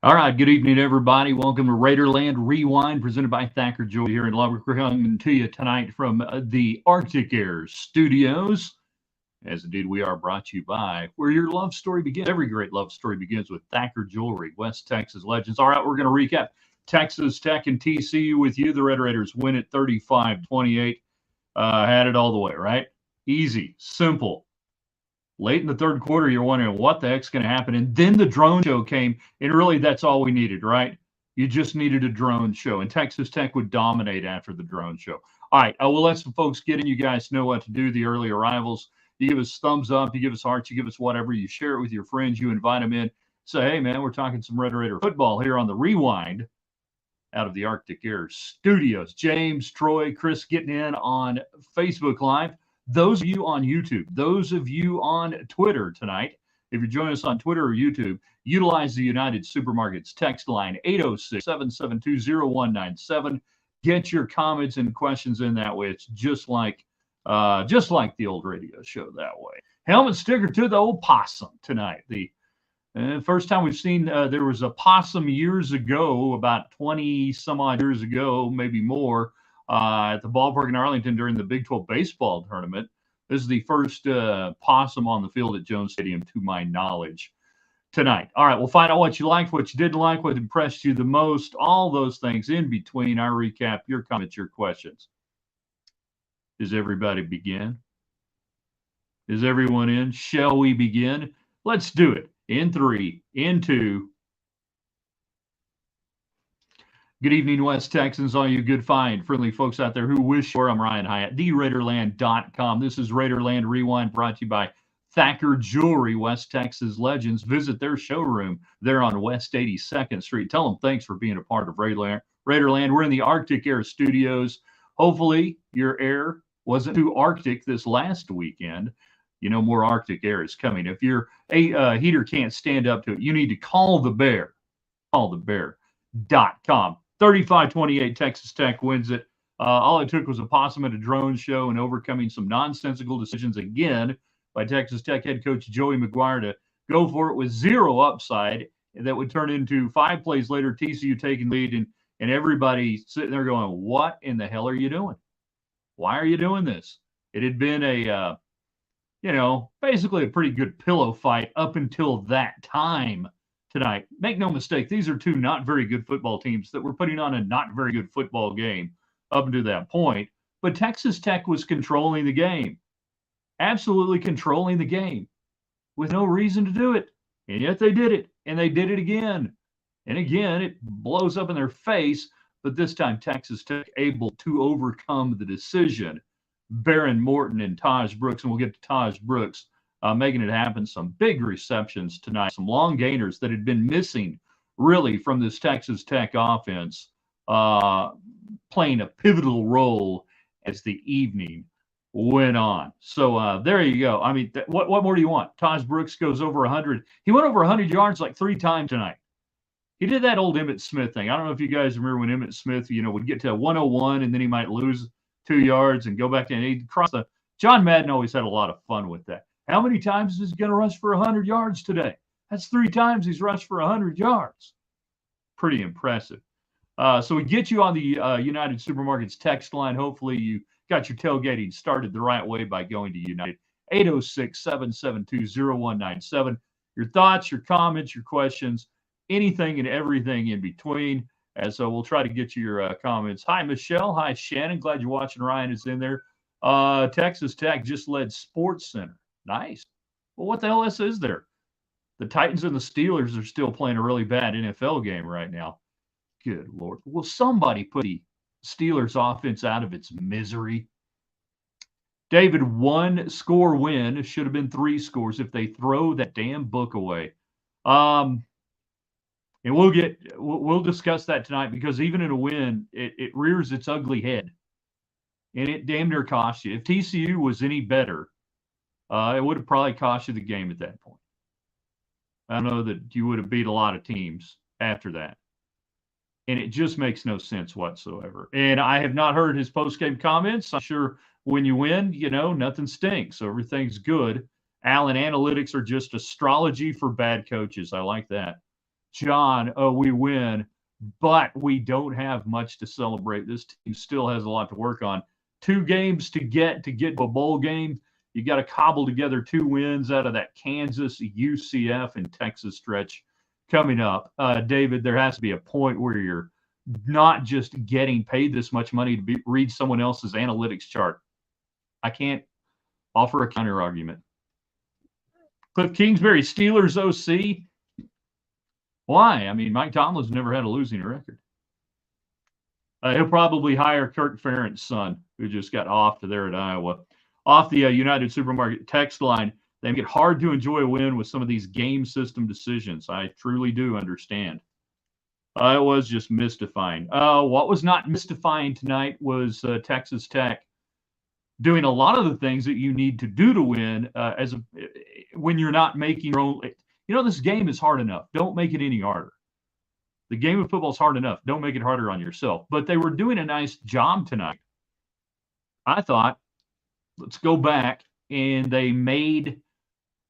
All right, good evening, everybody. Welcome to Raiderland Rewind, presented by Thacker Joy here in Lubbock. We're coming to you tonight from the Arctic Air Studios. As indeed we are brought to you by where your love story begins. Every great love story begins with Thacker Jewelry, West Texas Legends. All right, we're going to recap Texas Tech and TCU with you. The Red Raiders win at 35-28. Had it all the way, right? Easy, simple. Late in the third quarter, you're wondering what the heck's going to happen. And then the drone show came, and really that's all we needed, right? You just needed a drone show, and Texas Tech would dominate after the drone show. All right, we'll let some folks get in. You guys know what to do, the early arrivals. You give us thumbs up, you give us hearts, you give us whatever. You share it with your friends, you invite them in. Say, hey, man, we're talking some Red Raider football here on the Rewind out of the Arctic Air Studios. James, Troy, Chris getting in on Facebook Live. Those of you on YouTube, those of you on Twitter tonight, if you're joining us on Twitter or YouTube, utilize the United Supermarkets text line 806-772-0197. Get your comments and questions in that way. It's just like the old radio show that way. Helmet sticker to the old possum tonight. The first time we've seen there was a possum years ago, about 20 some odd years ago, maybe more. At the ballpark in Arlington during the Big 12 baseball tournament. This is the first possum on the field at Jones Stadium, to my knowledge, tonight. All right, we'll find out what you liked, what you didn't like, what impressed you the most, all those things in between our recap, your comments, your questions. Does everybody begin? Is everyone in? Shall we begin? Let's do it. In 3, in 2. Good evening, West Texans, all you good, fine, friendly folks out there who wish for. I'm Ryan Hyatt, TheRaiderland.com. This is Raiderland Rewind, brought to you by Thacker Jewelry, West Texas Legends. Visit their showroom. They're on West 82nd Street. Tell them thanks for being a part of Raiderland. We're in the Arctic Air Studios. Hopefully, your air wasn't too Arctic this last weekend. You know, more Arctic air is coming. If your heater can't stand up to it, you need to call the bear. CallTheBear.com. 35-28, Texas Tech wins it. All it took was a possum at a drone show and overcoming some nonsensical decisions again by Texas Tech head coach Joey McGuire to go for it with zero upside. And that would turn into 5 plays later, TCU taking lead, and everybody sitting there going, what in the hell are you doing? Why are you doing this? It had been basically a pretty good pillow fight up until that time. Tonight, make no mistake, these are two not very good football teams that were putting on a not very good football game up until that point. But Texas Tech was controlling the game, absolutely controlling the game with no reason to do it. And yet they did it, and they did it again. And again, it blows up in their face. But this time, Texas Tech able to overcome the decision. Baron Morton and Taj Brooks, and we'll get to Taj Brooks, making it happen. Some big receptions tonight, some long gainers that had been missing really from this Texas Tech offense, playing a pivotal role as the evening went on. So there you go. I mean, what more do you want? Taj Brooks goes over 100. He went over 100 yards like 3 times tonight. He did that old Emmitt Smith thing. I don't know if you guys remember when Emmitt Smith, would get to 101 and then he might lose 2 yards and go back to, and he'd cross the. John Madden always had a lot of fun with that. How many times is he going to rush for 100 yards today? That's 3 times he's rushed for 100 yards. Pretty impressive. So we get you on the United Supermarkets text line. Hopefully you got your tailgating started the right way by going to United. 806-772-0197. Your thoughts, your comments, your questions, anything and everything in between. And so we'll try to get you your comments. Hi, Michelle. Hi, Shannon. Glad you're watching. Ryan is in there. Texas Tech just led Sports Center. Nice. Well, what the hell else is there? The Titans and the Steelers are still playing a really bad NFL game right now. Good Lord. Will somebody put the Steelers offense out of its misery? David, 1 score win should have been 3 scores if they throw that damn book away. And we'll discuss that tonight, because even in a win, it rears its ugly head. And it damn near cost you. If TCU was any better, it would have probably cost you the game at that point. I know that you would have beat a lot of teams after that. And it just makes no sense whatsoever. And I have not heard his post-game comments. I'm sure when you win, nothing stinks. So everything's good. Allen, analytics are just astrology for bad coaches. I like that. John, we win, but we don't have much to celebrate. This team still has a lot to work on. 2 games to get to a bowl game. You got to cobble together 2 wins out of that Kansas, UCF, and Texas stretch coming up. David, there has to be a point where you're not just getting paid this much money to read someone else's analytics chart. I can't offer a counter argument. Cliff Kingsbury, Steelers OC. Why? I mean, Mike Tomlin's never had a losing record. He'll probably hire Kirk Ferentz' son, who just got off to there at Iowa. Off the United Supermarket text line, they make it hard to enjoy a win with some of these game system decisions. I truly do understand. It was just mystifying. What was not mystifying tonight was Texas Tech doing a lot of the things that you need to do to win when you're not making your own. This game is hard enough. Don't make it any harder. The game of football is hard enough. Don't make it harder on yourself. But they were doing a nice job tonight. I thought, let's go back, and they made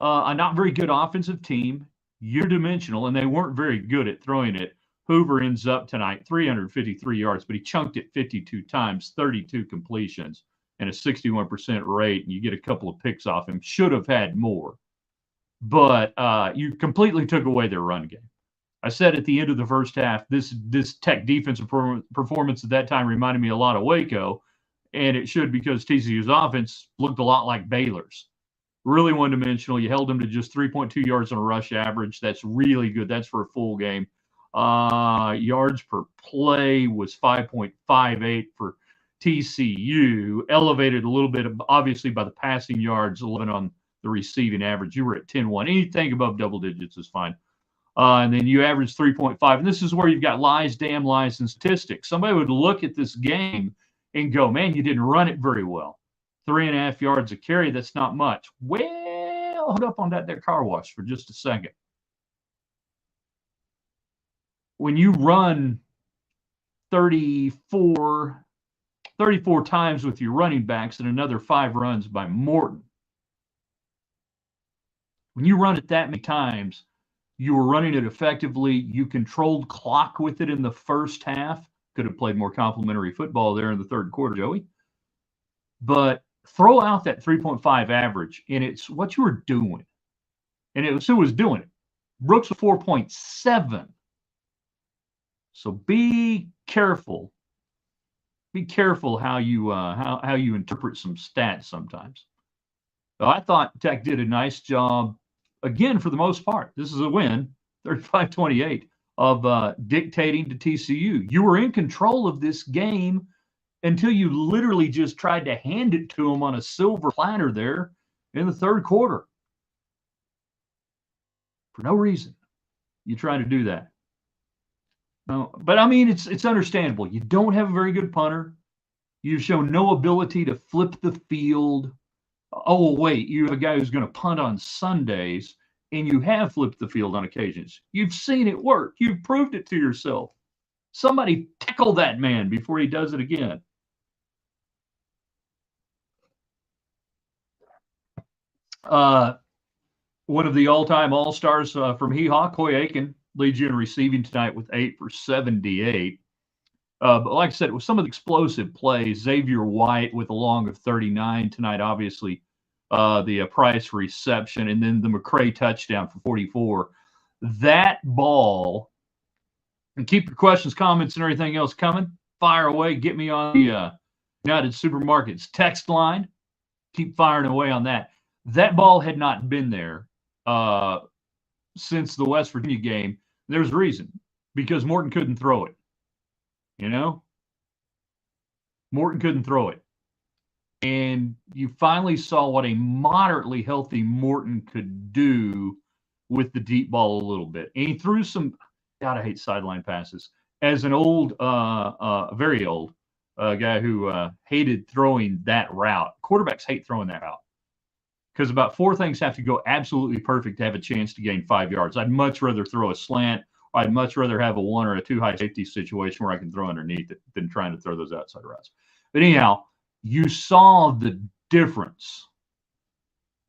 a not very good offensive team unidimensional, and they weren't very good at throwing it. Hoover ends up tonight 353 yards, but he chunked it 52 times, 32 completions, and a 61% rate, and you get a couple of picks off him. Should have had more. But you completely took away their run game. I said at the end of the first half, this Tech defensive performance at that time reminded me a lot of Waco, and it should because TCU's offense looked a lot like Baylor's. Really one-dimensional. You held them to just 3.2 yards on a rush average. That's really good. That's for a full game. Yards per play was 5.58 for TCU, elevated a little bit, obviously, by the passing yards, 11 on the receiving average. You were at 10-1. Anything above double digits is fine. And then you average 3.5. And this is where you've got lies, damn lies, and statistics. Somebody would look at this game and go, man, you didn't run it very well. 3.5 yards a carry, that's not much. Well, hold up on that car wash for just a second. When you run 34 times with your running backs and another 5 runs by Morton, when you run it that many times, you were running it effectively. You controlled clock with it in the first half. Could have played more complimentary football there in the third quarter, Joey. But throw out that 3.5 average, and it's what you were doing. And it was who was doing it. Brooks was 4.7. So be careful. Be careful how you interpret some stats sometimes. So I thought Tech did a nice job, again, for the most part. This is a win, 35-28, of dictating to TCU. You were in control of this game until you literally just tried to hand it to them on a silver platter there in the third quarter. For no reason, you try to do that. No, but I mean, it's understandable. You don't have a very good punter. You've shown no ability to flip the field. Oh, wait, you have a guy who's going to punt on Sundays, and you have flipped the field on occasions. You've seen it work. You've proved it to yourself. Somebody tickle that man before he does it again. One of the all-time all-stars from Hee-Haw, Coy Aiken, leads you in receiving tonight with 8 for 78. But like I said, with some of the explosive plays, Xavier White with a long of 39 tonight, obviously, the Price reception, and then the McCray touchdown for 44. That ball, and keep your questions, comments, and everything else coming. Fire away. Get me on the United Supermarkets text line. Keep firing away on that. That ball had not been there since the West Virginia game. There's a reason, because Morton couldn't throw it. Morton couldn't throw it. And you finally saw what a moderately healthy Morton could do with the deep ball a little bit. And he threw some, God, I hate sideline passes. As an old, very old guy who hated throwing that route, quarterbacks hate throwing that route. Because about 4 things have to go absolutely perfect to have a chance to gain 5 yards. I'd much rather throw a slant, or I'd much rather have a 1 or a 2 high safety situation where I can throw underneath it than trying to throw those outside routes. But anyhow, you saw the difference.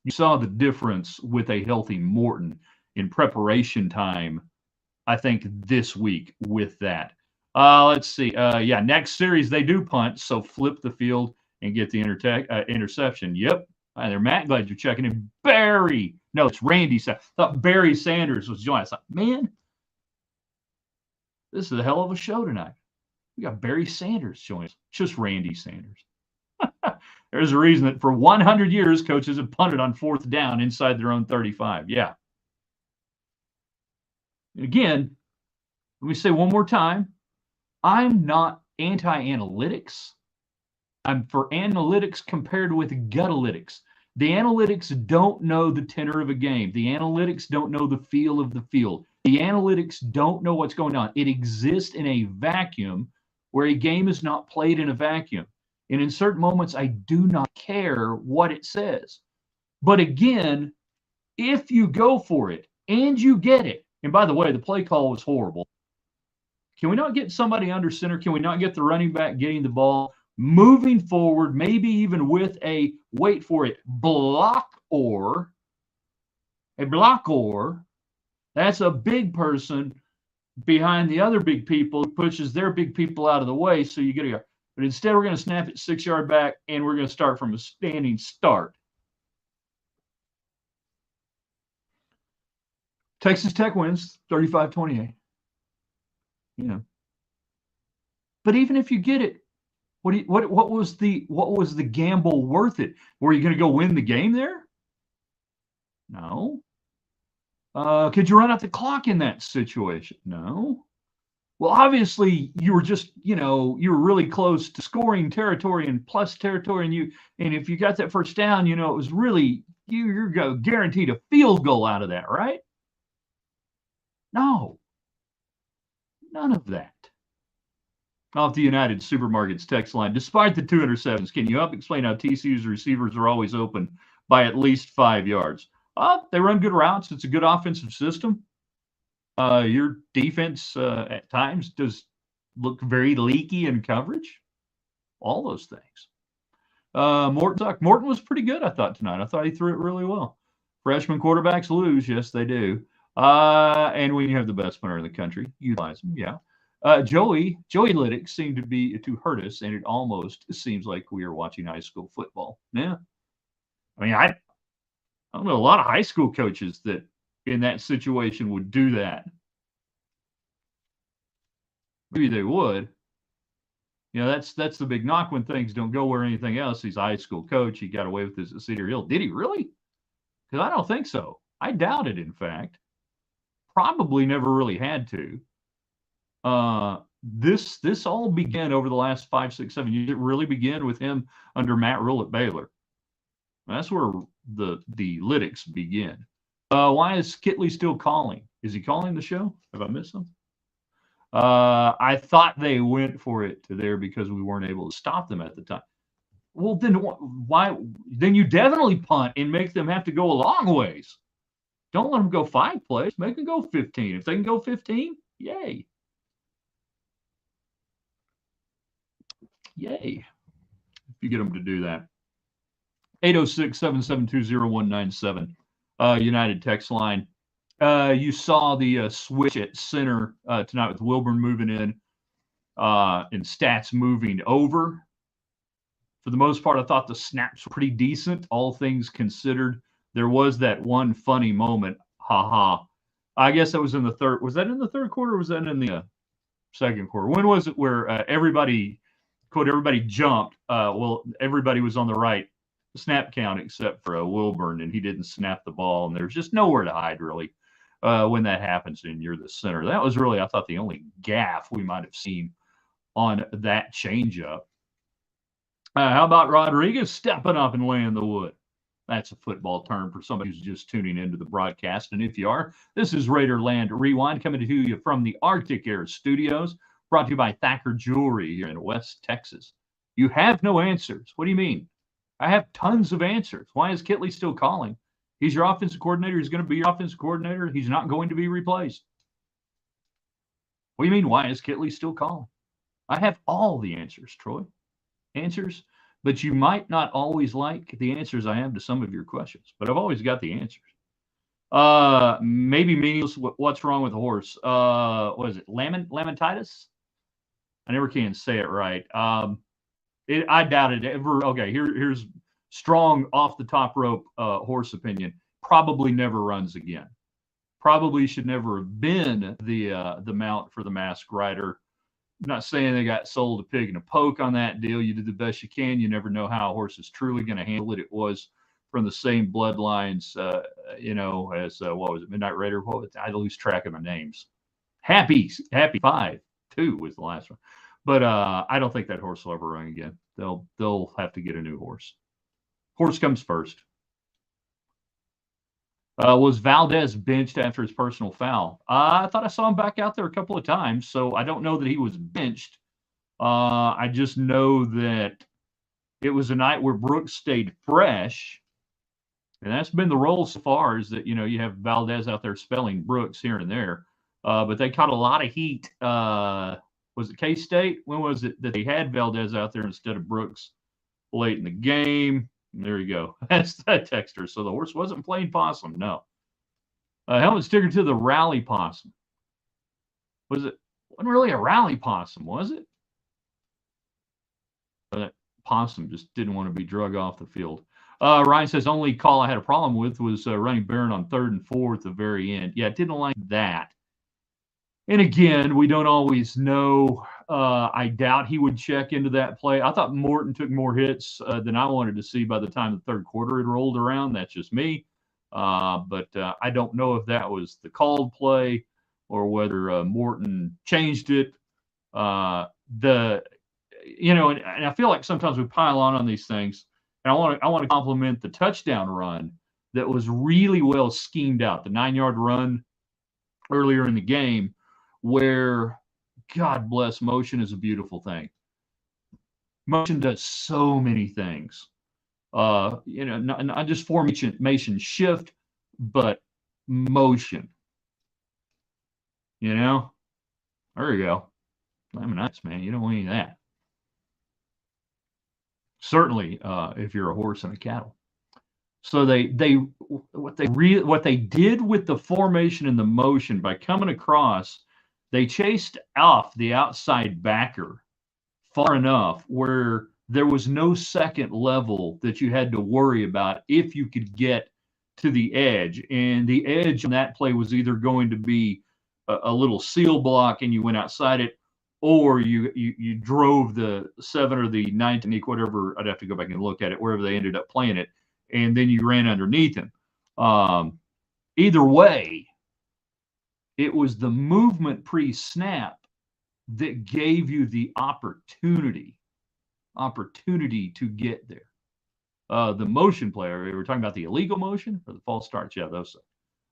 You saw the difference with a healthy Morton in preparation time I think, this week with that. Let's see. Yeah, next series they do punt, so flip the field and get the interception. Yep. Hi there, Matt. Glad you're checking in. Barry. No, it's Randy. I thought Barry Sanders was joining. I thought, man, this is a hell of a show tonight. We got Barry Sanders joining us. Just Randy Sanders. There's a reason that for 100 years, coaches have punted on 4th down inside their own 35. Yeah. Again, let me say one more time, I'm not anti-analytics. I'm for analytics compared with gutalytics. The analytics don't know the tenor of a game. The analytics don't know the feel of the field. The analytics don't know what's going on. It exists in a vacuum where a game is not played in a vacuum. And in certain moments, I do not care what it says. But again, if you go for it and you get it, and by the way, the play call was horrible. Can we not get somebody under center? Can we not get the running back getting the ball, moving forward, maybe even with a, wait for it, blocker? That's a big person behind the other big people who pushes their big people out of the way. So you get to go. But instead, we're going to snap it 6-yard back, and we're going to start from a standing start. Texas Tech wins 35-28. You know. But even if you get it, what was the gamble worth it? Were you going to go win the game there? No. Could you run out the clock in that situation? No. Well, obviously you were just, you were really close to scoring territory and plus territory, and if you got that first down, it was really you're guaranteed a field goal out of that, right? No. None of that. Off the United Supermarkets text line, despite the 2 interceptions, can you help explain how TCU's receivers are always open by at least 5 yards? They run good routes. It's a good offensive system. Your defense at times does look very leaky in coverage. All those things. Morton was pretty good, I thought, tonight. I thought he threw it really well. Freshman quarterbacks lose. Yes, they do. And when you have the best punter in the country, utilize them. Yeah. Joey Lytics seemed to hurt us, and it almost seems like we are watching high school football. Yeah. I mean, I don't know a lot of high school coaches that in that situation would do that. Maybe they would. That's the big knock when things don't go where anything else. He's a high school coach. He got away with this at Cedar Hill. Did he really? Because I don't think so. I doubt it, in fact. Probably never really had to. This all began over the last 5, 6, 7 years. It really began with him under Matt Rule at Baylor. That's where the lytics begin. Why is Kitley still calling? Is he calling the show? Have I missed something? I thought they went for it to there because we weren't able to stop them at the time. Well, then why? Then you definitely punt and make them have to go a long ways. Don't let them go 5 plays. Make them go 15. If they can go 15, yay. Yay. If you get them to do that. 806-772-0197. United text line. You saw the switch at center tonight with Wilburn moving in and Stats moving over. For the most part, I thought the snaps were pretty decent, all things considered. There was that one funny moment. I guess that was in the third. Was that in the third quarter or was that in the second quarter? When was it where everybody jumped? Well, everybody was on the right snap count except for Wilburn, and he didn't snap the ball, and there's just nowhere to hide, really, when that happens and you're the center. That was really, I thought, the only gaffe we might have seen on that changeup. How about Rodriguez stepping up and laying the wood? That's a football term for somebody who's just tuning into the broadcast. And if you are, this is Raiderland Rewind coming to you from the Arctic Air Studios, brought to you by Thacker Jewelry here in West Texas. You have no answers. What do you mean? I have tons of answers. Why is Kitley still calling? He's your offensive coordinator. He's going to be your offensive coordinator. He's not going to be replaced. What do you mean, why is Kitley still calling? I have all the answers, Troy. Answers. But you might not always like the answers I have to some of your questions. But I've always got the answers. Maybe meaningless. What's wrong with the horse? What is it? Lamentitis? I never can say it right. I doubt it ever. Okay, here's strong off the top rope horse opinion. Probably never runs again. Probably should never have been the mount for the Masked Rider. I'm not saying they got sold a pig and a poke on that deal. You did the best you can. You never know how a horse is truly going to handle it. It was from the same bloodlines, as what was it, Midnight Raider? What was it? I lose track of my names. Happy 5-2 was the last one. But I don't think that horse will ever run again. They'll have to get a new horse. Horse comes first. Was Valdez benched after his personal foul? I thought I saw him back out there a couple of times, so I don't know that he was benched. I just know that it was a night where Brooks stayed fresh, and that's been the role so far. Is that you have Valdez out there spelling Brooks here and there, but they caught a lot of heat. Was it K-State? When was it that they had Valdez out there instead of Brooks late in the game? There you go. That's that texter. So the horse wasn't playing possum. No. Helmet sticker to the rally possum. Wasn't really a rally possum, was it? But possum just didn't want to be drug off the field. Ryan says only call I had a problem with was running Barron on 3rd and 4th at the very end. Yeah, didn't like that. And again, we don't always know. I doubt he would check into that play. I thought Morton took more hits than I wanted to see by the time the third quarter had rolled around. That's just me. But I don't know if that was the called play or whether Morton changed it. And I feel like sometimes we pile on these things. And I want to compliment the touchdown run that was really well schemed out. The 9-yard run earlier in the game, where, God bless, motion is a beautiful thing. Motion does so many things. Not just formation shift, but motion. There you go. I'm nuts, man. You don't want any of that. Certainly, if you're a horse and a cattle. So what they did with the formation and the motion by coming across, they chased off the outside backer far enough where there was no second level that you had to worry about if you could get to the edge. And the edge on that play was either going to be a little seal block and you went outside it, or you drove the 7 or the 9 technique, whatever. I'd have to go back and look at it, wherever they ended up playing it, and then you ran underneath him. Either way, it was the movement pre-snap that gave you the opportunity to get there. The motion player, we were talking about the illegal motion or the false starts. Yeah, those.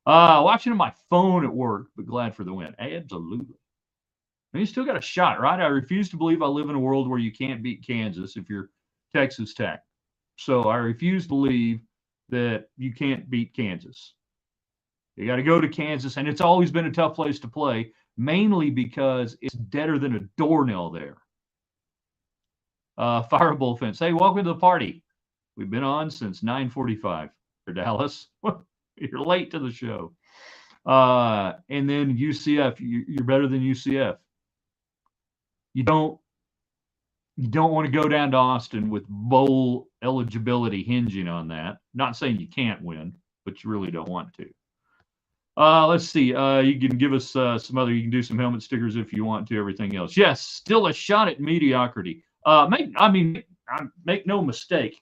Watching on my phone at work, but glad for the win. Absolutely. And you still got a shot, right? I refuse to believe I live in a world where you can't beat Kansas if you're Texas Tech. So I refuse to believe that you can't beat Kansas. You got to go to Kansas, and it's always been a tough place to play, mainly because it's deader than a doornail there. Firebull fence. Hey, welcome to the party. We've been on since 9:45 for Dallas. You're late to the show. And then UCF, you're better than UCF. You don't want to go down to Austin with bowl eligibility hinging on that. Not saying you can't win, but you really don't want to. Let's see. You can give us some other. You can do some helmet stickers if you want to. Everything else, yes, still a shot at mediocrity. Make no mistake.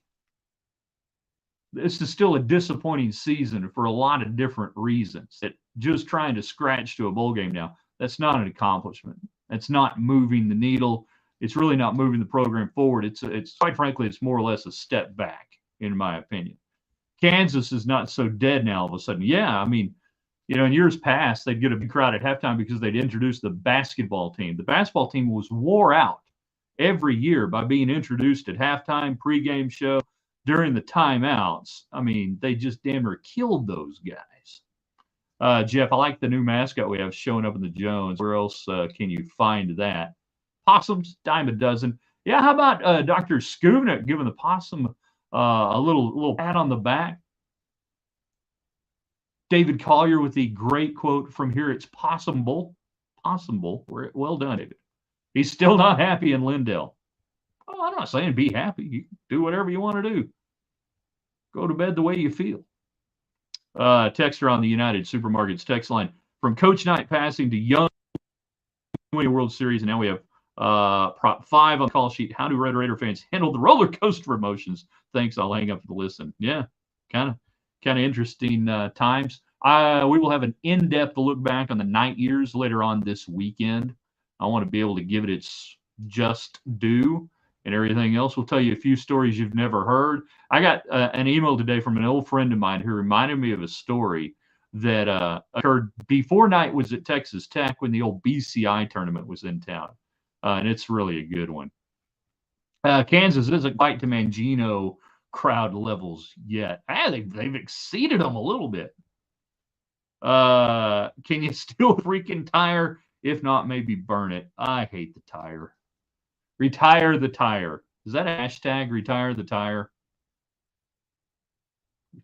This is still a disappointing season for a lot of different reasons. That just trying to scratch to a bowl game now, that's not an accomplishment. That's not moving the needle. It's really not moving the program forward. It's quite frankly, it's more or less a step back, in my opinion. Kansas is not so dead now all of a sudden. Yeah, in years past, they'd get a big crowd at halftime because they'd introduce the basketball team. The basketball team was wore out every year by being introduced at halftime, pregame show, during the timeouts. They just damn near killed those guys. Jeff, I like the new mascot we have showing up in the Jones. Where else can you find that? Possums, dime a dozen. Yeah, how about Dr. Skubnik giving the possum a little pat on the back? David Collier with the great quote from here, it's possible. Well done, David. He's still not happy in Lindell. Oh, I'm not saying be happy. You do whatever you want to do. Go to bed the way you feel. Texter on the United Supermarkets text line. From Coach Knight passing to Young winning World Series, and now we have prop 5 on the call sheet. How do Red Raider fans handle the roller coaster emotions? Thanks. I'll hang up to listen. Yeah, kind of interesting times. We will have an in-depth look back on the Knight years later on this weekend. I want to be able to give it its just due and everything else. We'll tell you a few stories you've never heard. I got an email today from an old friend of mine who reminded me of a story that occurred before Knight was at Texas Tech when the old BCI tournament was in town. And it's really a good one. Kansas isn't quite to Mangino crowd levels yet. They've exceeded them a little bit. Can you steal a freaking tire? If not, maybe burn it. I hate the tire. Retire the tire. Is that a hashtag? Retire the tire.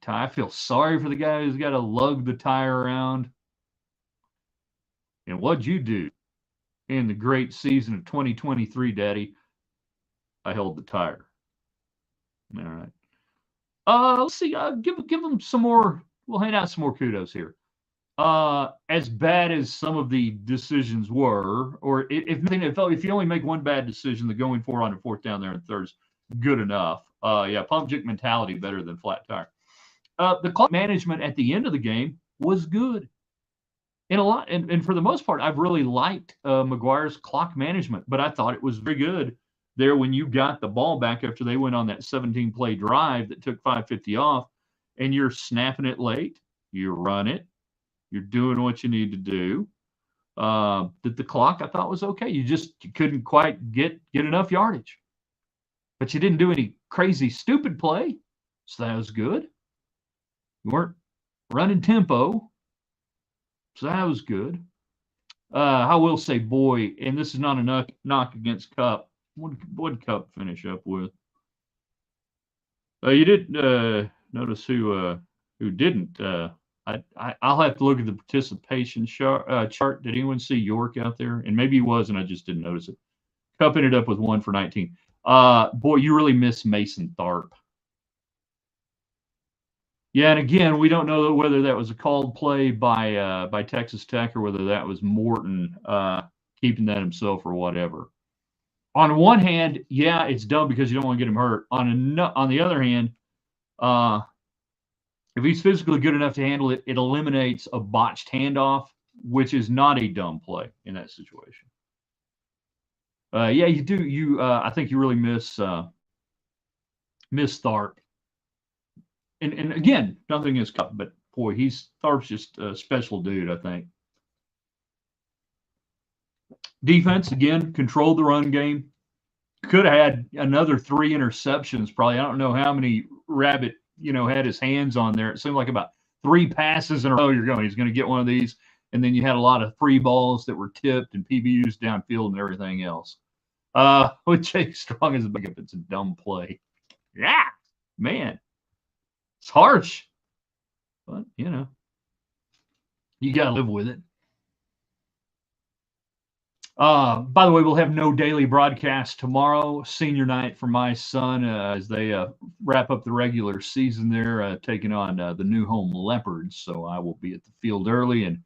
I feel sorry for the guy who's got to lug the tire around. And what'd you do in the great season of 2023, Daddy? I held the tire. All right. Let's see. Give them some more. We'll hand out some more kudos here. As bad as some of the decisions were, or if you only make one bad decision, the going for on a 4th down there and 3rd's good enough. Pump jig mentality better than flat tire. The clock management at the end of the game was good. And for the most part, I've really liked McGuire's clock management, but I thought it was very good there when you got the ball back after they went on that 17-play drive that took 5:50 off, and you're snapping it late, you run it, you're doing what you need to do. The clock I thought was okay. You couldn't quite get enough yardage, but you didn't do any crazy stupid play, so that was good. You weren't running tempo, so that was good. I will say, boy, and this is not a knock against Cup. What Cup finish up with? You did notice who didn't. I'll have to look at the participation chart. Did anyone see York out there? And maybe he was, and I just didn't notice it. Cup ended up with 1 for 19. Boy, you really miss Mason Tharp. Yeah, and again, we don't know whether that was a called play by Texas Tech or whether that was Morton keeping that himself or whatever. On one hand, yeah, it's dumb because you don't want to get him hurt. On the other hand, if he's physically good enough to handle it, it eliminates a botched handoff, which is not a dumb play in that situation. Yeah, you do. I think you really miss Tharp. And again, nothing is Cup, but boy, Tharp's just a special dude, I think. Defense, again, controlled the run game. Could have had another 3 interceptions, probably. I don't know how many Rabbit, had his hands on there. It seemed like about 3 passes in a row. He's going to get one of these. And then you had a lot of free balls that were tipped and PBUs downfield and everything else. With Jake Strong as a backup, it's a dumb play. Yeah, man. It's harsh, but, you got to live with it. By the way, we'll have no daily broadcast tomorrow, senior night for my son, as they wrap up the regular season there, taking on the New Home Leopards. So I will be at the field early, and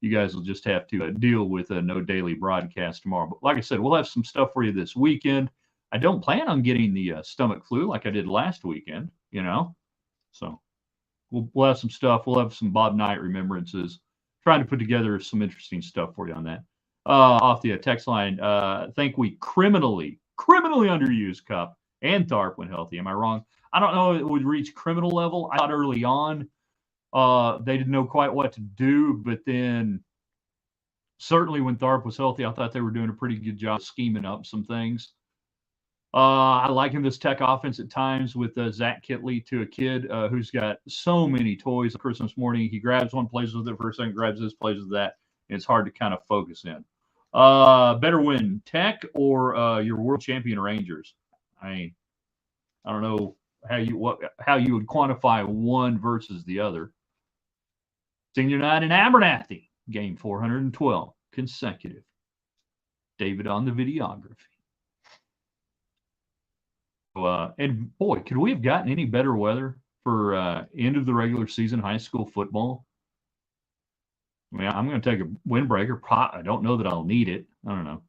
you guys will just have to deal with a no daily broadcast tomorrow. But like I said, we'll have some stuff for you this weekend. I don't plan on getting the stomach flu like I did last weekend, So we'll have some stuff. We'll have some Bob Knight remembrances. Trying to put together some interesting stuff for you on that. Off the text line, I think we criminally underused Cup and Tharp when healthy. Am I wrong? I don't know if it would reach criminal level. I thought early on they didn't know quite what to do, but then certainly when Tharp was healthy, I thought they were doing a pretty good job scheming up some things. I like him this Tech offense at times with Zach Kitley, to a kid who's got so many toys on Christmas morning. He grabs one, plays with it for a second, grabs this, plays with that. And it's hard to kind of focus in. Better win, Tech or your world champion Rangers? I don't know how you would quantify one versus the other. Senior night in Abernathy, game 412 consecutive. David on the videography. And boy, could we have gotten any better weather for end of the regular season high school football? I mean, I'm going to take a windbreaker. I don't know that I'll need it. I don't know.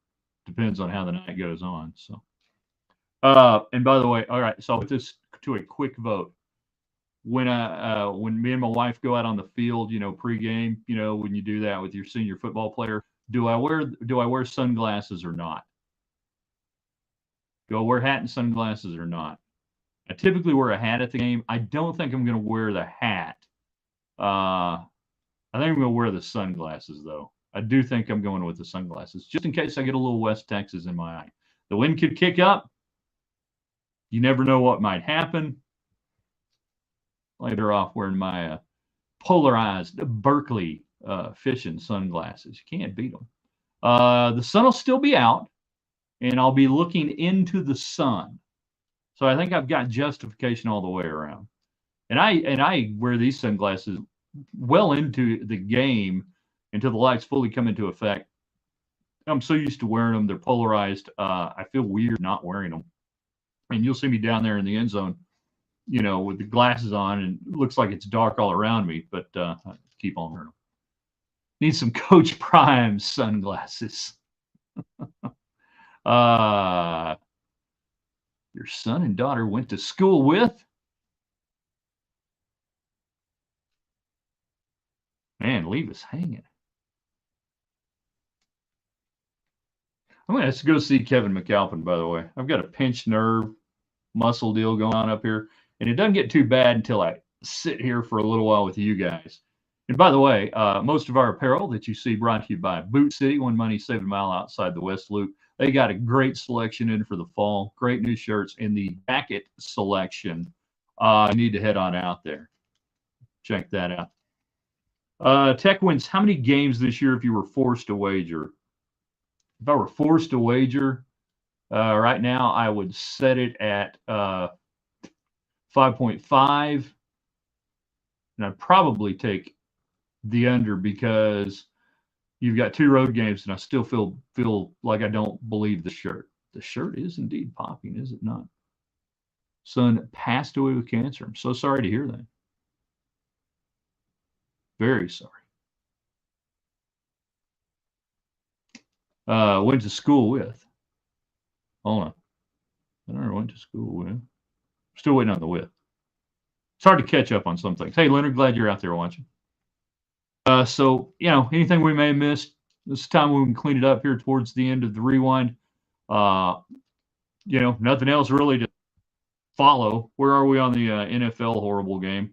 Depends on how the night goes on. So, and by the way, all right. So I'll put this to a quick vote. When me and my wife go out on the field, pregame, when you do that with your senior football player, do I wear sunglasses or not? Do I wear hat and sunglasses or not? I typically wear a hat at the game. I don't think I'm going to wear the hat. I think I'm going to wear the sunglasses, though. I do think I'm going with the sunglasses, just in case I get a little West Texas in my eye. The wind could kick up. You never know what might happen. Later off wearing my polarized Berkeley fishing sunglasses. You can't beat them. The sun will still be out, and I'll be looking into the sun. So I think I've got justification all the way around. And I wear these sunglasses well into the game until the lights fully come into effect. I'm so used to wearing them. They're polarized. I feel weird not wearing them. And you'll see me down there in the end zone, with the glasses on, and it looks like it's dark all around me, but I keep on wearing them. Need some Coach Prime sunglasses. Your son and daughter went to school with? Man, leave us hanging. I'm going to have to go see Kevin McAlpin, by the way. I've got a pinched nerve muscle deal going on up here, and it doesn't get too bad until I sit here for a little while with you guys. And by the way, most of our apparel that you see brought to you by Boot City, 1 money, save a mile outside the West Loop. They got a great selection in for the fall, great new shirts, and the jacket selection. You need to head on out there. Check that out. Tech wins how many games this year if you were forced to wager? If I were forced to wager, right now I would set it at 5.5, and I'd probably take the under because you've got 2 road games, and I still feel like I don't believe the shirt. The shirt is indeed popping, is it not? Son passed away with cancer. I'm so sorry to hear that. Very sorry. Went to school with. Hold on. I don't know. Went to school with. Still waiting on the with. It's hard to catch up on some things. Hey, Leonard, glad you're out there watching. So, anything we may have missed, this is time we can clean it up here towards the end of the rewind. Nothing else really to follow. Where are we on the NFL horrible game?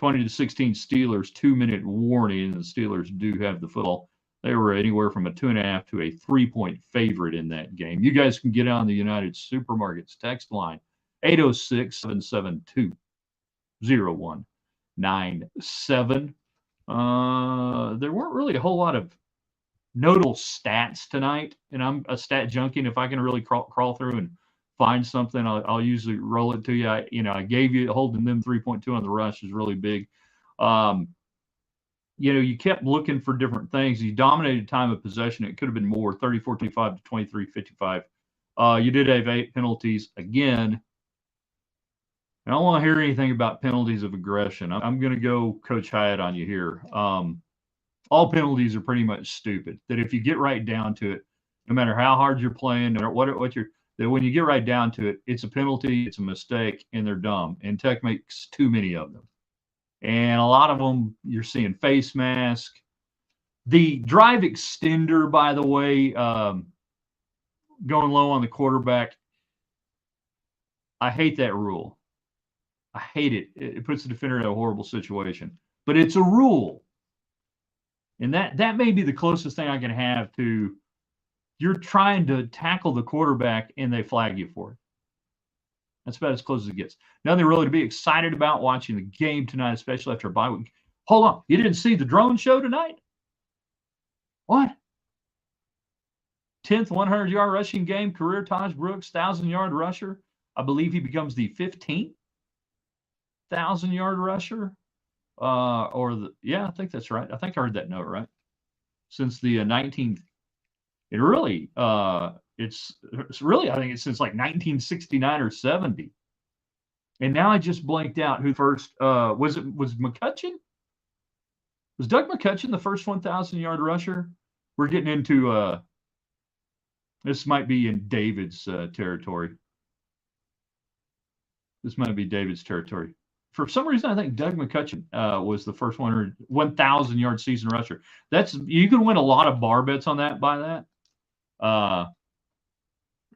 20-16 Steelers, 2-minute warning. The Steelers do have the football. They were anywhere from a 2.5 to a 3-point favorite in that game. You guys can get on the United Supermarkets text line, 806-772-0197. There weren't really a whole lot of notable stats tonight, and I'm a stat junkie, and if I can really crawl through and find something, I'll usually roll it to you. I gave you holding them 3.2 on the rush is really big. You kept looking for different things. You dominated time of possession. It could have been more, 34-25 to 23-55. You did have 8 penalties again. I don't want to hear anything about penalties of aggression. I'm going to go Coach Hyatt on you here. All penalties are pretty much stupid. That if you get right down to it, no matter how hard you're playing, no matter that when you get right down to it, it's a penalty, it's a mistake, and they're dumb. And Tech makes too many of them. And a lot of them, you're seeing face mask. The drive extender, by the way, going low on the quarterback, I hate that rule. I hate it. It puts the defender in a horrible situation. But it's a rule. And that may be the closest thing I can have to you're trying to tackle the quarterback and they flag you for it. That's about as close as it gets. Nothing really to be excited about watching the game tonight, especially after a bye week. Hold on. You didn't see the drone show tonight? What? 10th 100-yard rushing game, career Taj Brooks, 1,000-yard rusher. I believe he becomes the 15th 1,000-yard rusher I think that's right. I think I heard that note right. Since the 19th, it really, it's really, I think it's since like 1969 or 70. And now I just blanked out who first, was McCutcheon? Was Doug McCutcheon the first 1,000-yard rusher? We're getting into, this might be in David's territory. This might be David's territory. For some reason, I think Doug McCutcheon was the first 1,000-yard season rusher. You can win a lot of bar bets on that by that.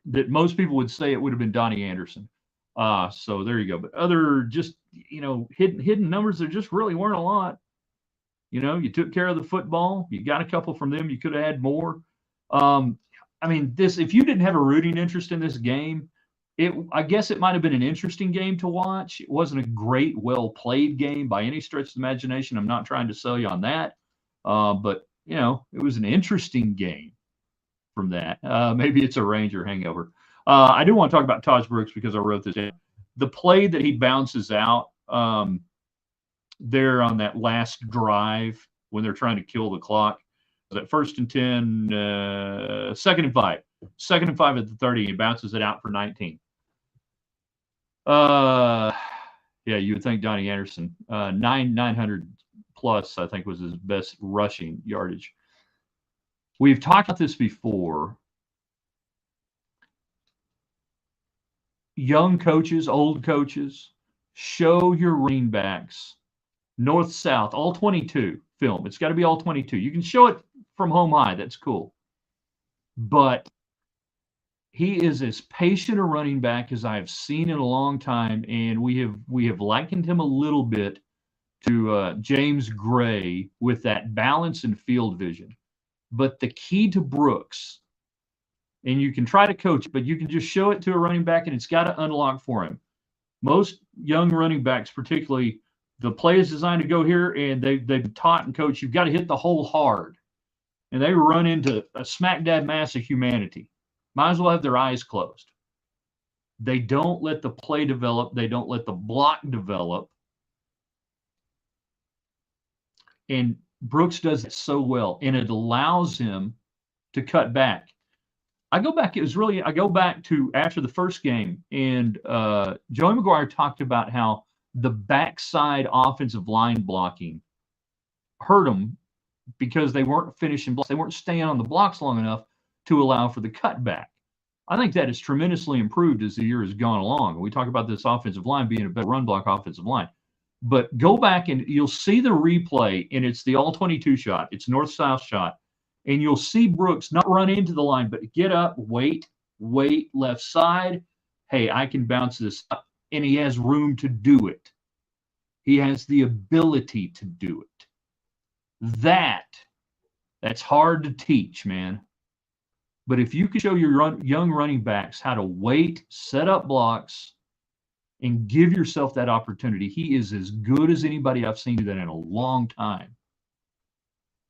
That most people would say it would have been Donnie Anderson. So there you go. But other just hidden numbers, there just really weren't a lot. You took care of the football. You got a couple from them. You could have had more. I mean, if you didn't have a rooting interest in this game, I guess it might have been an interesting game to watch. It wasn't a great, well-played game by any stretch of the imagination. I'm not trying to sell you on that. But, it was an interesting game from that. Maybe it's a Ranger hangover. I do want to talk about Taj Brooks because I wrote this down. The play that he bounces out there on that last drive when they're trying to kill the clock. At 1st and 10, 2nd and 5. 2nd and 5 at the 30. He bounces it out for 19. Yeah, you would think Donnie Anderson. 900 plus, I think, was his best rushing yardage. We've talked about this before. Young coaches, old coaches, show your running backs north, south, all 22 film. It's got to be all 22. You can show it from home high. That's cool. But he is as patient a running back as I have seen in a long time, and we have likened him a little bit to James Gray with that balance and field vision. But the key to Brooks, and you can try to coach, but you can just show it to a running back, and it's got to unlock for him. Most young running backs, particularly, the play is designed to go here, and they've been taught and coached, you've got to hit the hole hard. And they run into a smack dab mass of humanity. Might as well have their eyes closed. They don't let the play develop. They don't let the block develop. And Brooks does it so well, and it allows him to cut back. I go back to after the first game, and Joey McGuire talked about how the backside offensive line blocking hurt them because they weren't finishing blocks. They weren't staying on the blocks long enough to allow for the cutback. I think that has tremendously improved as the year has gone along. We talk about this offensive line being a better run block offensive line. But go back and you'll see the replay, and it's the all-22 shot. It's north-south shot. And you'll see Brooks not run into the line, but get up, wait, left side. Hey, I can bounce this up. And he has room to do it. He has the ability to do it. That's hard to teach, man. But if you can show your young running backs how to wait, set up blocks, and give yourself that opportunity, he is as good as anybody I've seen do that in a long time.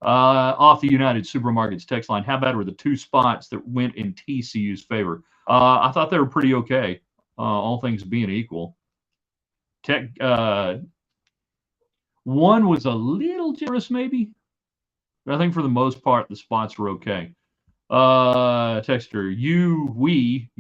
Off the United Supermarkets text line, how bad were the two spots that went in TCU's favor? I thought they were pretty okay, all things being equal. One was a little generous, maybe. But I think for the most part, the spots were okay. Texter, we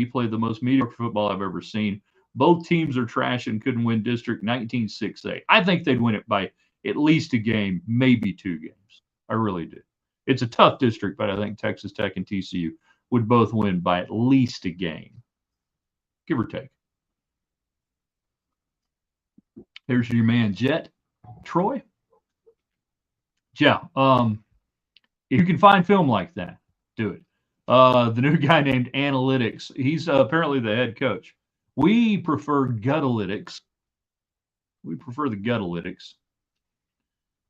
played the most mediocre football I've ever seen. Both teams are trash and couldn't win District 19-6A. I think they'd win it by at least a game, maybe 2 games. I really do. It's a tough district, but I think Texas Tech and TCU would both win by at least a game, give or take. There's your man, Jet Troy. Yeah, if you can find film like that, do it. The new guy named Analytics, he's apparently the head coach. We prefer Gutalytics. We prefer the Gutalytics.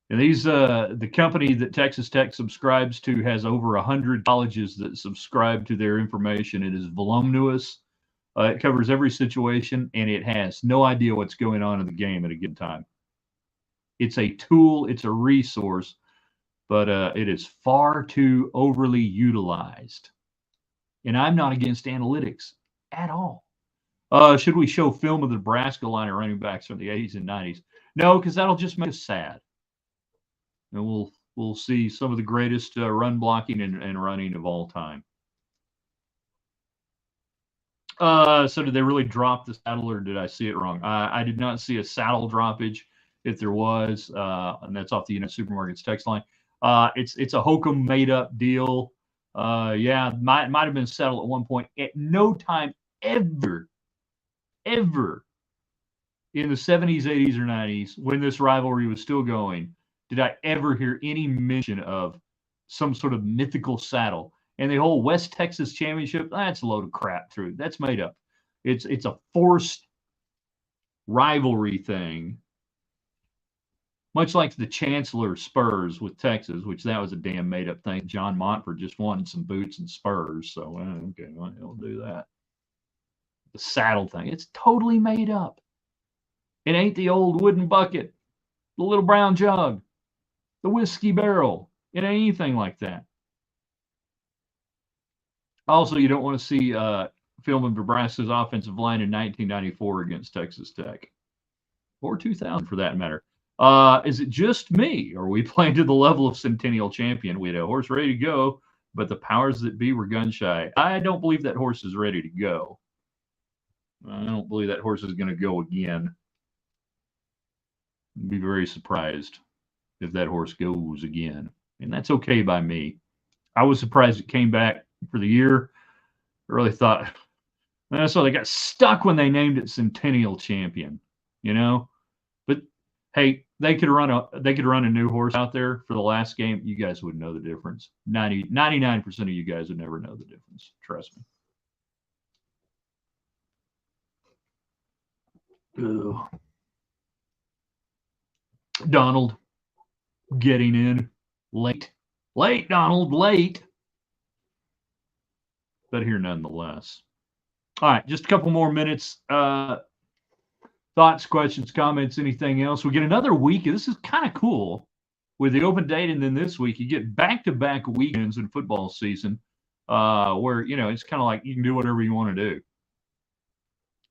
And these, the company that Texas Tech subscribes to has over 100 colleges that subscribe to their information. It is voluminous. It covers every situation, and it has no idea what's going on in the game at a given time. It's a tool. It's a resource, but it is far too overly utilized. And I'm not against analytics at all. Should we show film of the Nebraska line of running backs from the 80s and 90s? No, because that'll just make us sad. And we'll see some of the greatest run blocking and running of all time. So did they really drop the saddle, or did I see it wrong? I did not see a saddle droppage. If there was, and that's off the United Supermarkets text line. It's a hokum made up deal. Yeah, might have been settled at one point. At no time ever in the 70s, 80s, or 90s, when this rivalry was still going, did I ever hear any mention of some sort of mythical saddle. And the whole West Texas Championship, that's a load of crap through. That's made up. It's a forced rivalry thing, much like the Chancellor Spurs with Texas, which that was a damn made up thing. John Montford just wanted some boots and spurs, so okay, well, he'll do that. The saddle thing, it's totally made up. It ain't the old wooden bucket, the little brown jug, the whiskey barrel. It ain't anything like that. Also, you don't want to see film of Nebraska's offensive line in 1994 against Texas Tech, or 2000 for that matter. Is it just me? Are we playing to the level of Centennial Champion? We had a horse ready to go, but the powers that be were gun shy. I don't believe that horse is ready to go. I don't believe that horse is going to go again. I'd be very surprised if that horse goes again. And that's okay by me. I was surprised it came back for the year. I really thought, so they got stuck when they named it Centennial Champion, you know? But hey, they could run a new horse out there for the last game. You guys wouldn't know the difference. 99% of you guys would never know the difference. Trust me. Ugh. Donald getting in late. Late, Donald, late. But here nonetheless. All right, just a couple more minutes. Thoughts, questions, comments, anything else? We get another week. This is kind of cool with the open date, and then this week you get back-to-back weekends in football season where, it's kind of like you can do whatever you want to do.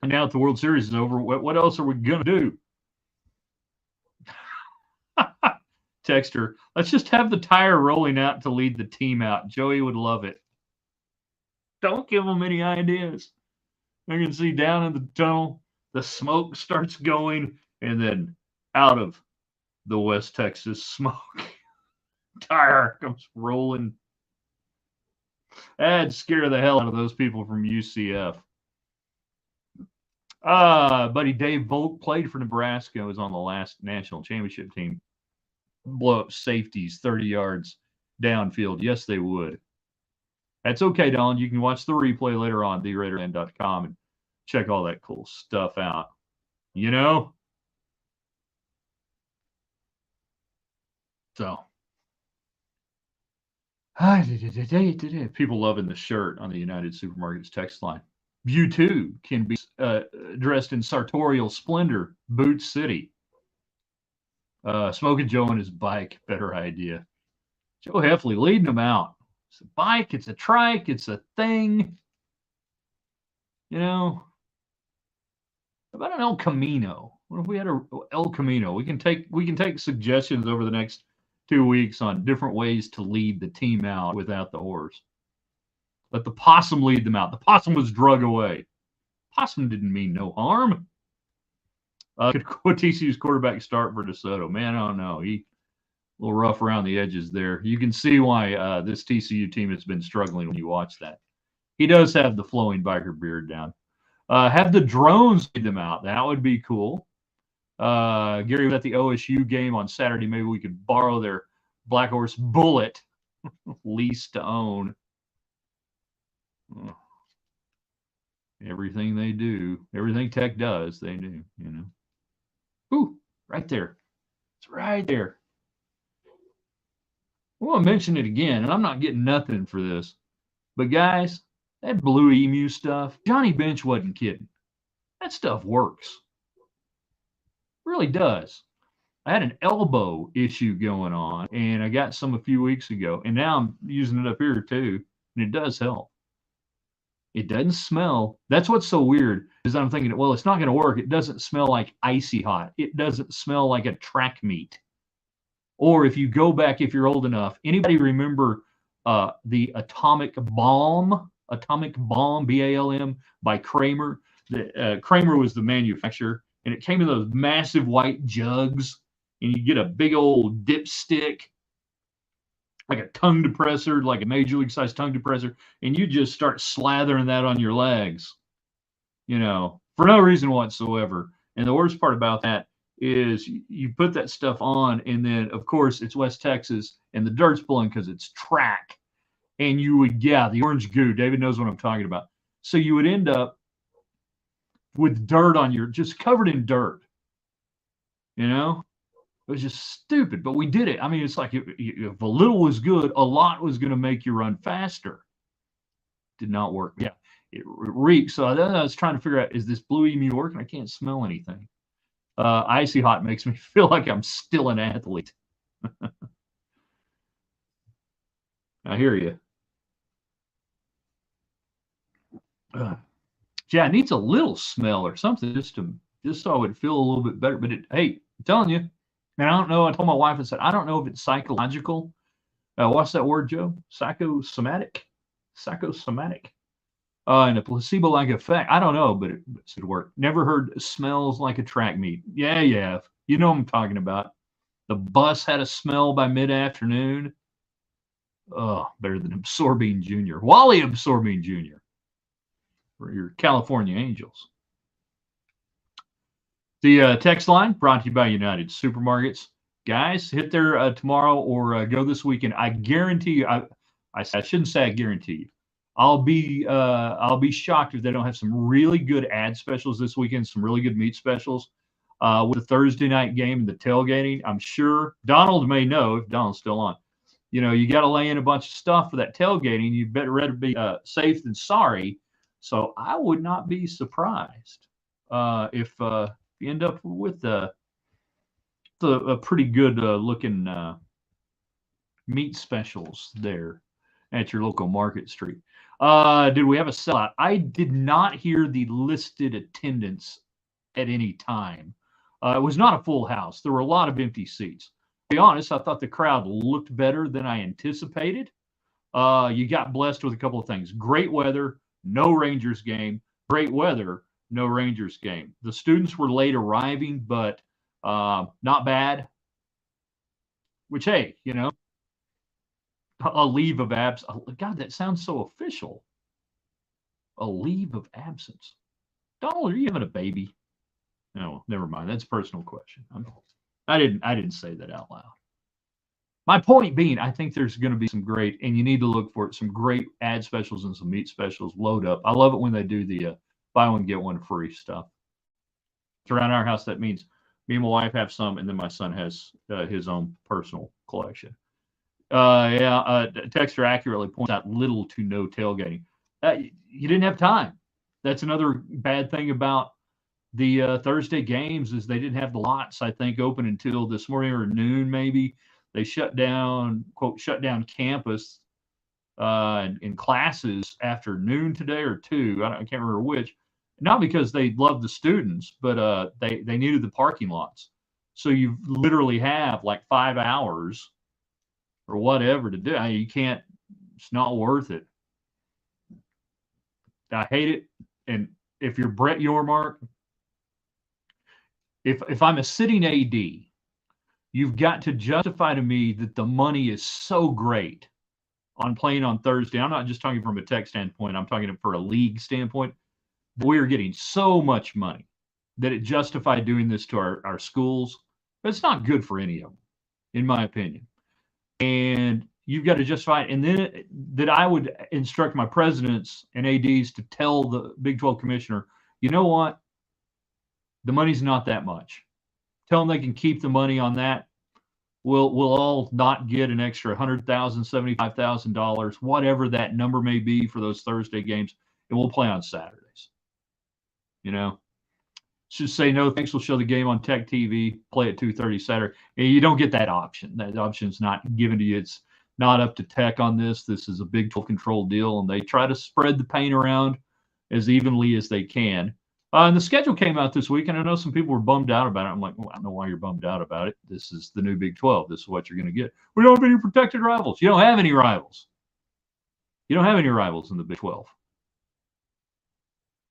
And now that the World Series is over, what else are we going to do? Texter, let's just have the tire rolling out to lead the team out. Joey would love it. Don't give them any ideas. I can see down in the tunnel, the smoke starts going, and then out of the West Texas smoke, tire comes rolling. That'd scare the hell out of those people from UCF. Buddy Dave Volk played for Nebraska, was on the last national championship team. Blow up safeties 30 yards downfield. Yes, they would. That's okay, Don. You can watch the replay later on, theraiderland.com, and check all that cool stuff out. So, people loving the shirt on the United Supermarkets text line. You too can be dressed in sartorial splendor, Boot City. Smoking Joe on his bike, better idea. Joe Heffley leading them out. It's a bike, it's a trike, it's a thing. How about an El Camino? What if we had a El Camino? We can take suggestions over the next 2 weeks on different ways to lead the team out without the horse. Let the possum lead them out. The possum was drug away. Possum didn't mean no harm. Could TCU's quarterback start for DeSoto? Man, I don't know. He a little rough around the edges there. You can see why this TCU team has been struggling when you watch that. He does have the flowing biker beard down. Have the drones lead them out. That would be cool. Gary was at the OSU game on Saturday. Maybe we could borrow their Black Horse Bullet, lease to own. Everything they do, everything Tech does, they do, Ooh, right there. It's right there. I want to mention it again, and I'm not getting nothing for this. But guys, that Blue Emu stuff, Johnny Bench wasn't kidding. That stuff works. Really does. I had an elbow issue going on, and I got some a few weeks ago, and now I'm using it up here too, and it does help. It doesn't smell. That's what's so weird is I'm thinking, well, it's not going to work. It doesn't smell like icy hot. It doesn't smell like a track meet. Or if you go back, if you're old enough, anybody remember the Atomic Bomb, BALM by Kramer? Kramer was the manufacturer, and it came in those massive white jugs, and you get a big old dipstick, like a tongue depressor, like a major league size tongue depressor, and you just start slathering that on your legs, for no reason whatsoever. And the worst part about that is you put that stuff on, and then of course it's West Texas, and the dirt's blowing because it's track, and you would, the orange goo. David knows what I'm talking about. So you would end up with dirt on just covered in dirt. It was just stupid, but we did it. I mean, it's like if a little was good, a lot was going to make you run faster. Did not work. Yeah, it reeks. So I was trying to figure out, is this Blue Emu working? I can't smell anything. Icy hot makes me feel like I'm still an athlete. I hear you. Yeah, it needs a little smell or something just so it would feel a little bit better. But hey, I'm telling you, and I don't know. I told my wife, I said, I don't know if it's psychological. What's that word, Joe? Psychosomatic. And a placebo-like effect. I don't know, but it should work. Never heard smells like a track meet. Yeah, you know what I'm talking about. The bus had a smell by mid-afternoon. Oh, better than Absorbine Jr. Wally Absorbine Jr. for your California Angels. The text line brought to you by United Supermarkets. Guys, hit there tomorrow or go this weekend. I guarantee you. I shouldn't say I guarantee you. I'll be shocked if they don't have some really good ad specials this weekend. Some really good meat specials with the Thursday night game and the tailgating. I'm sure Donald may know if Donald's still on. You got to lay in a bunch of stuff for that tailgating. You better rather be safe than sorry. So I would not be surprised if you end up with a pretty good looking meat specials there at your local Market Street. Did we have a sellout? I did not hear the listed attendance at any time. It was not a full house. There were a lot of empty seats. To be honest, I thought the crowd looked better than I anticipated. You got blessed with a couple of things. Great weather, no Rangers game. Great weather, no Rangers game. The students were late arriving, but not bad. Which, hey, a leave of absence. God, that sounds so official. A leave of absence. Donald, are you having a baby? No, never mind. That's a personal question. I didn't say that out loud. My point being, I think there's going to be some great, and you need to look for it, some great ad specials and some meat specials. Load up. I love it when they do the buy one get one free stuff. It's around our house. That means me and my wife have some, and then my son has his own personal collection. Texter accurately points out little to no tailgating. You didn't have time. That's another bad thing about the Thursday games is they didn't have the lots, I think, open until this morning or noon maybe. They shut down campus in classes after noon today or 2. I can't remember which. Not because they loved the students, but they needed the parking lots. So you literally have like 5 hours or whatever to do. You can't. It's not worth it. I hate it. And if you're Brett Yormark, if I'm a sitting AD, you've got to justify to me that the money is so great on playing on Thursday. I'm not just talking from a tech standpoint. I'm talking for a league standpoint. We are getting so much money that it justified doing this to our schools. But it's not good for any of them, in my opinion. And you've got to justify it. And then that I would instruct my presidents and ADs to tell the Big 12 commissioner, you know what? The money's not that much. Tell them they can keep the money on that. We'll all not get an extra $100,000, $75,000, whatever that number may be for those Thursday games, and we'll play on Saturdays. Just say no thanks. We'll show the game on Tech TV. Play at 2:30 Saturday. And you don't get that option. That option's not given to you. not up to tech on this. This is a Big 12 controlled deal, and they try to spread the pain around as evenly as they can. And the schedule came out this week, and I know some people were bummed out about it. I'm like, well, I don't know why you're bummed out about it. This is the new Big 12. This is what you're going to get. We don't have any protected rivals. You don't have any rivals. You don't have any rivals in the Big 12.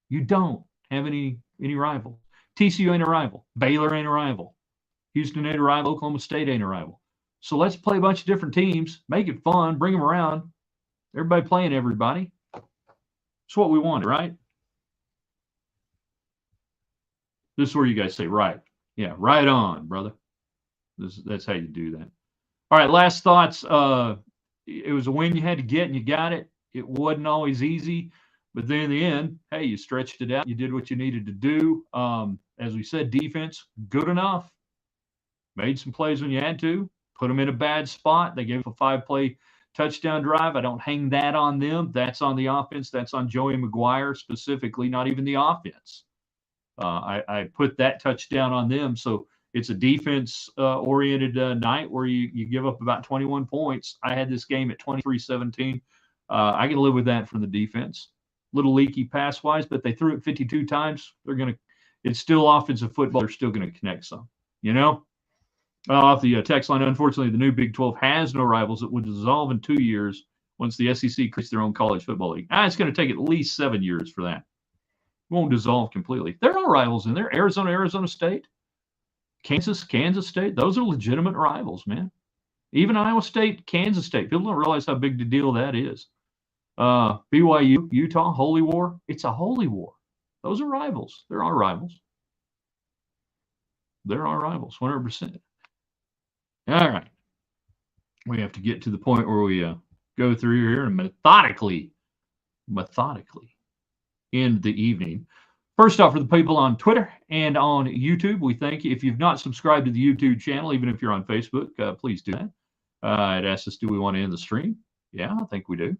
You don't have any rivals. TCU ain't a rival. Baylor ain't a rival. Houston ain't a rival. Oklahoma State ain't a rival. So let's play a bunch of different teams, make it fun, bring them around. Everybody playing everybody. That's what we wanted, right? This is where you guys say, right. Yeah, right on, brother. That's how you do that. All right, last thoughts. It was a win you had to get, and you got it. It wasn't always easy. But then in the end, hey, you stretched it out. You did what you needed to do. As we said, defense, good enough. Made some plays when you had to. Put them in a bad spot. They gave up a 5-play touchdown drive. I don't hang that on them. That's on the offense. That's on Joey McGuire specifically, not even the offense. I put that touchdown on them. So it's a defense-oriented night where you give up about 21 points. I had this game at 23-17. I can live with that from the defense. Little leaky pass-wise, but they threw it 52 times. It's still offensive football. They're still going to connect some, Off the text line, unfortunately, the new Big 12 has no rivals. It would dissolve in 2 years once the SEC creates their own college football league. It's going to take at least 7 years for that. It won't dissolve completely. There are rivals in there. Arizona State, Kansas State. Those are legitimate rivals, man. Even Iowa State, Kansas State. People don't realize how big the deal that is. BYU, Utah, Holy War. It's a holy war. Those are rivals. There are rivals. There are rivals, 100%. All right. We have to get to the point where we go through here and methodically end the evening. First off, for the people on Twitter and on YouTube, we thank you. If you've not subscribed to the YouTube channel, even if you're on Facebook, please do that. It asks us, do we want to end the stream? Yeah, I think we do.